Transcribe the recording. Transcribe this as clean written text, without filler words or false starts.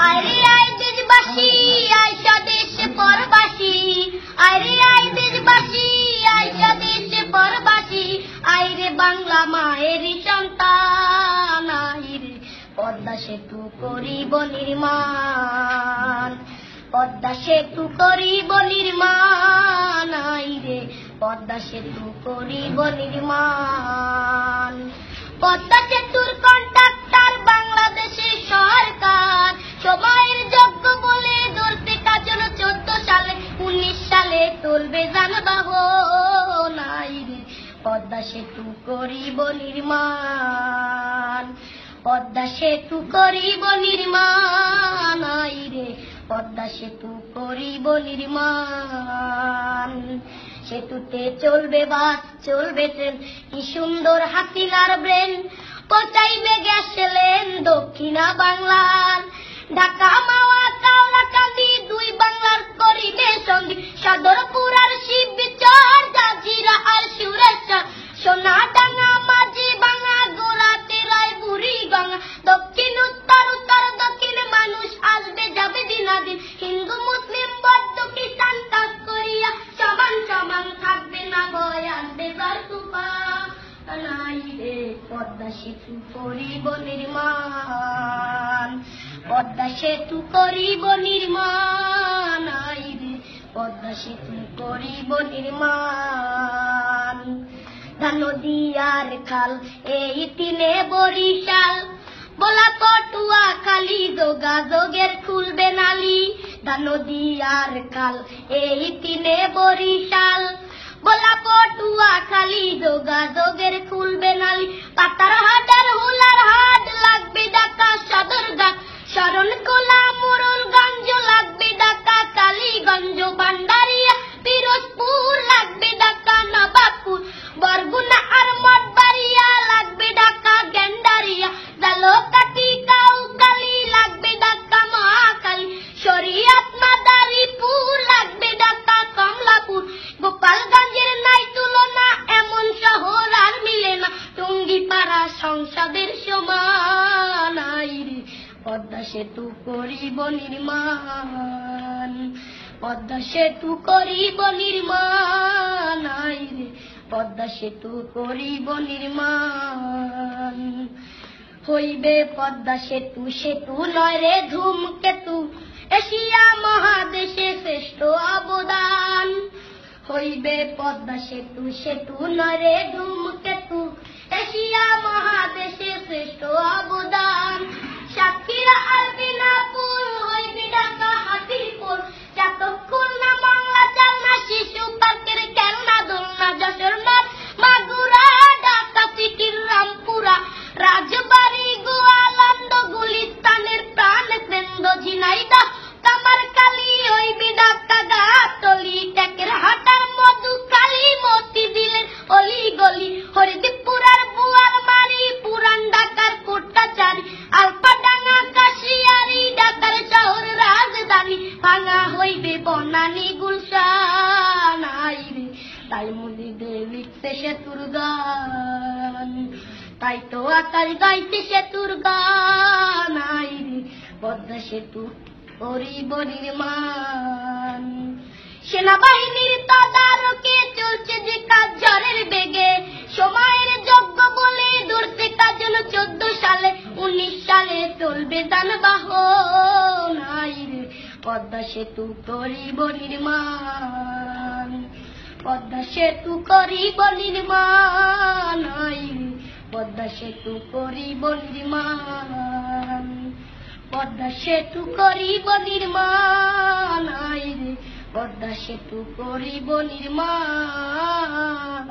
আরে আই দেশবাসী আইসা দেশে পরবাসী, আরে আই দেশবাসী আইসা দেশে পরবাসী, আইরে বাংলা মায়েরই সন্তান, আইরে পদ্মা সেতু করিব নির্মাণ, পদ্মা সেতু করিব নির্মাণ, আইরে পদ্মা সেতু করিব নির্মাণ। পদ্মা সেতুর কন্ট্রাক্টর বাংলাদেশের সরকার, সময়ের যোগ্য বলে ধরতে কাজ 14 সালে, 19 সালে চলবে যানবাহন, আইরে পদ্মা সেতু করিব নির্মাণ, পদ্মা সেতু করিব নির্মাণ, আইরে পদ্মা সেতু করিব নির্মাণ। সেতুতে চলবে বাস চলবে ট্রেন, কি সুন্দর হাসিনার ব্রেন, পৌঁছাইবে গ্যাস লেন দক্ষিণা বাংলার, ঢাকা মাওয়া কাওড়াকান্দি দুই বাংলার করিবে সঙ্গী, সদরপুর আর শিবচর জাজিরা আর সুরেশ্বর, সোনাডাঙ্গা মাঝি ভাঙা গোলাতে রায় বুড়ি গঙ্গা, দক্ষিণ উত্তর উত্তর দক্ষিণে মানুষ আসবে যাবে দিনাদিন, হিন্দু মুসলিম বৌদ্ধ খ্রিস্টান কাজ করিয়া সমান সমান থাকবে না ভয় আসবে তার তুফান, আইরে পদ্মা সেতু করিব নির্মাণ, পদ্মা সেতু করিব নির্মাণ, আইরে পদ্মা সেতু করিব নির্মাণ। নদী আর খাল এই তিনে বরিশাল, বলা পটুয়া খালি যোগাযোগের খুলবে নালি, নদী আর খাল এই তিনে বরিশাল, বলা পটুয়া খালি যোগাযোগের খুলবে নালি, পাতার হাটের হুলার হাট লাগবে ঢাকা সদরঘাট, শরণখোলা মোড়লগঞ্জ লাগবে ঢাকা কালীগঞ্জ, ভান্ডারিয়া পিরোজপুর লাগবে ঢাকা নবাবপুর, বরগুনা আর মঠবাড়িয়া লাগবে ঢাকা গেন্ডারিয়া, জালকাঠি কাউখালী লাগবে ঢাকা মহাখালী, শরীয়ত মাদারীপুর লাগবে ঢাকা কমলাপুর, গোপালগঞ্জের নাই তুলনা এমন শহর আর মিলে না, টুঙ্গিপাড়া সংসদের সমান, আইরে পদ্মা সেতু করিব নির্মাণ, পদ্মা সেতু করিব নির্মাণ, আইরে পদ্মা সেতু করিব নির্মাণ। হইবে পদ্মা সেতু সেতু নয় রে ধূমকেতু, এশিয়া মহাদেশে শ্রেষ্ঠ অবদান, হইবে পদ্মা সেতু সেতু নয় রে ধূমকেতু, এশিয়া মহাদেশে শ্রেষ্ঠ অবদান। সাতক্ষীরা আর বিনাপুর হইবে ঢাকা হাতিরপুর, যতক্ষণ না বাংলা চালনা শিশু পার্কের খেলনা দোলনা, যশোর মাগুরা ঢাকা সিটির রামপুরা, রাজবাড়ি গোয়ালন্দ গুলিস্তানের প্রাণ কেন্দ্র, ঝিনাইদহ কামারখালী হইবে ঢাকা গাবতলী, টেকের হাটার মধুখালী মতিঝিলের অলিগলি, হরিদীপুর আর বুয়ারমারি পুরান ঢাকার কোট্টাচারী, আলফাডাঙ্গা কাশিয়ারি ঢাকার শহর রাজধানী, ভাঙা হইবে বনানী গুলশান, আইরে তাই মুদিদে লিখতে সেতুর গান, তাই তো আকাশ গাইতে সেতুর গান, আইরে পদ্মা সেতু করিব নির্মাণ। সেনাবাহিনীর তদারকে চলছে যে কাজ ঝড়ের বেগে, সময়ের যোগ্য বলে ধরতে কাজ 14 সালে, 19 সালে চলবে যানবাহন, আইরে পদ্মা সেতু করিব নির্মাণ, পদ্মা সেতু করিব নির্মাণ, আইরে পদ্মা সেতু করিব নির্মাণ, পদ্মা সেতু করিব নির্মাণ, আইরে পদ্মা সেতু করিব নির্মাণ।